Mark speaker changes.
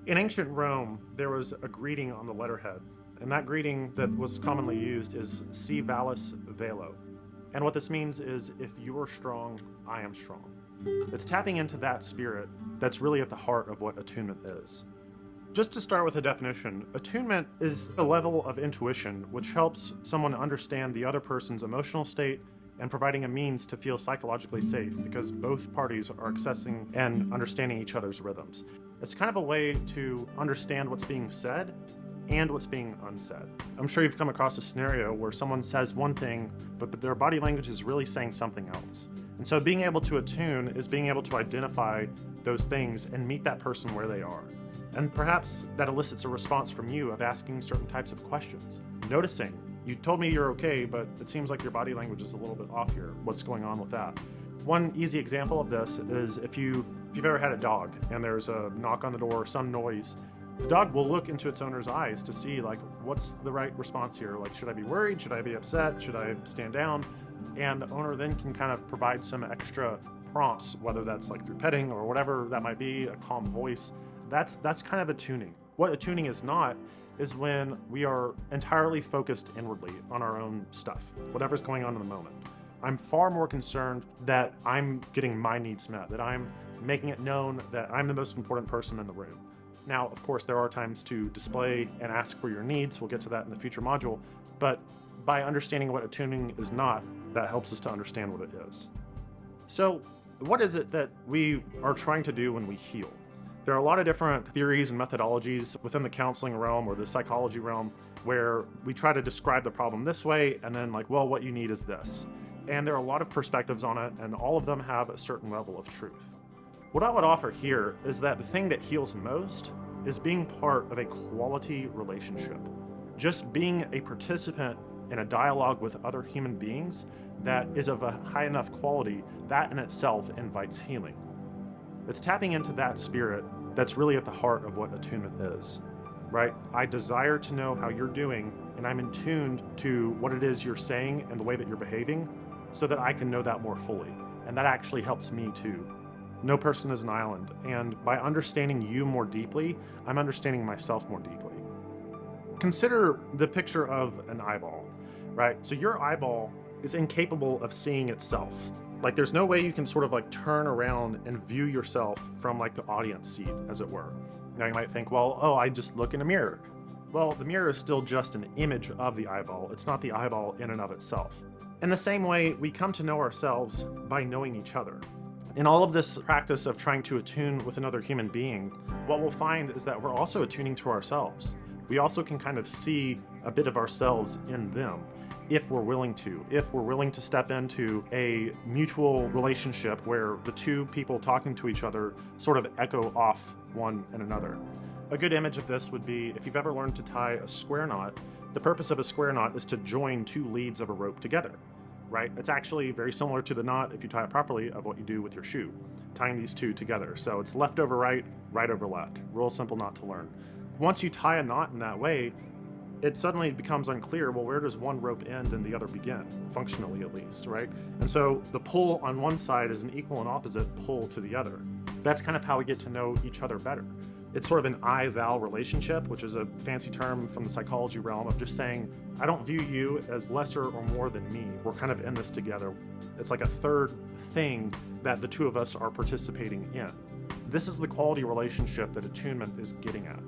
Speaker 1: In ancient Rome, there was a greeting on the letterhead, and that greeting that was commonly used is Si Vallis Velo. And what this means is, if you are strong, I am strong. It's tapping into that spirit that's really at the heart of what attunement is. Just to start with a definition, attunement is a level of intuition which helps someone understand the other person's emotional state and providing a means to feel psychologically safe because both parties are accessing and understanding each other's rhythms. It's kind of a way to understand what's being said and what's being unsaid. I'm sure you've come across a scenario where someone says one thing, but their body language is really saying something else. And so being able to attune is being able to identify those things and meet that person where they are. And perhaps that elicits a response from you of asking certain types of questions. Noticing, you told me you're okay, but it seems like your body language is a little bit off here. What's going on with that? One easy example of this is if you've ever had a dog and there's a knock on the door or some noise, the dog will look into its owner's eyes to see like, what's the right response here? Like, should I be worried? Should I be upset? Should I stand down? And the owner then can kind of provide some extra prompts, whether that's like through petting or whatever that might be, a calm voice. That's kind of attuning. What attuning is not is when we are entirely focused inwardly on our own stuff, whatever's going on in the moment. I'm far more concerned that I'm getting my needs met, that I'm making it known that I'm the most important person in the room. Now, of course, there are times to display and ask for your needs. We'll get to that in the future module. But by understanding what attuning is not, that helps us to understand what it is. So what is it that we are trying to do when we heal? There are a lot of different theories and methodologies within the counseling realm or the psychology realm where we try to describe the problem this way and then like, well, what you need is this. And there are a lot of perspectives on it, and all of them have a certain level of truth. What I would offer here is that the thing that heals most is being part of a quality relationship. Just being a participant in a dialogue with other human beings that is of a high enough quality, that in itself invites healing. It's tapping into that spirit that's really at the heart of what attunement is, right? I desire to know how you're doing, and I'm in tuned to what it is you're saying and the way that you're behaving so that I can know that more fully. And that actually helps me too. No person is an island, and by understanding you more deeply, I'm understanding myself more deeply. Consider the picture of an eyeball, right? So your eyeball is incapable of seeing itself. Like there's no way you can sort of like turn around and view yourself from like the audience seat, as it were. Now you might think, well, oh, I just look in a mirror. Well, the mirror is still just an image of the eyeball. It's not the eyeball in and of itself. In the same way, we come to know ourselves by knowing each other. In all of this practice of trying to attune with another human being, what we'll find is that we're also attuning to ourselves. We also can kind of see a bit of ourselves in them if we're willing to step into a mutual relationship where the two people talking to each other sort of echo off one and another. A good image of this would be if you've ever learned to tie a square knot. The purpose of a square knot is to join two leads of a rope together, right? It's actually very similar to the knot, if you tie it properly, of what you do with your shoe, tying these two together. So it's left over right, right over left. Real simple knot to learn. Once you tie a knot in that way, it suddenly becomes unclear, well, where does one rope end and the other begin, functionally at least, right? And so the pull on one side is an equal and opposite pull to the other. That's kind of how we get to know each other better. It's sort of an I-thou relationship, which is a fancy term from the psychology realm of just saying, I don't view you as lesser or more than me. We're kind of in this together. It's like a third thing that the two of us are participating in. This is the quality relationship that attunement is getting at.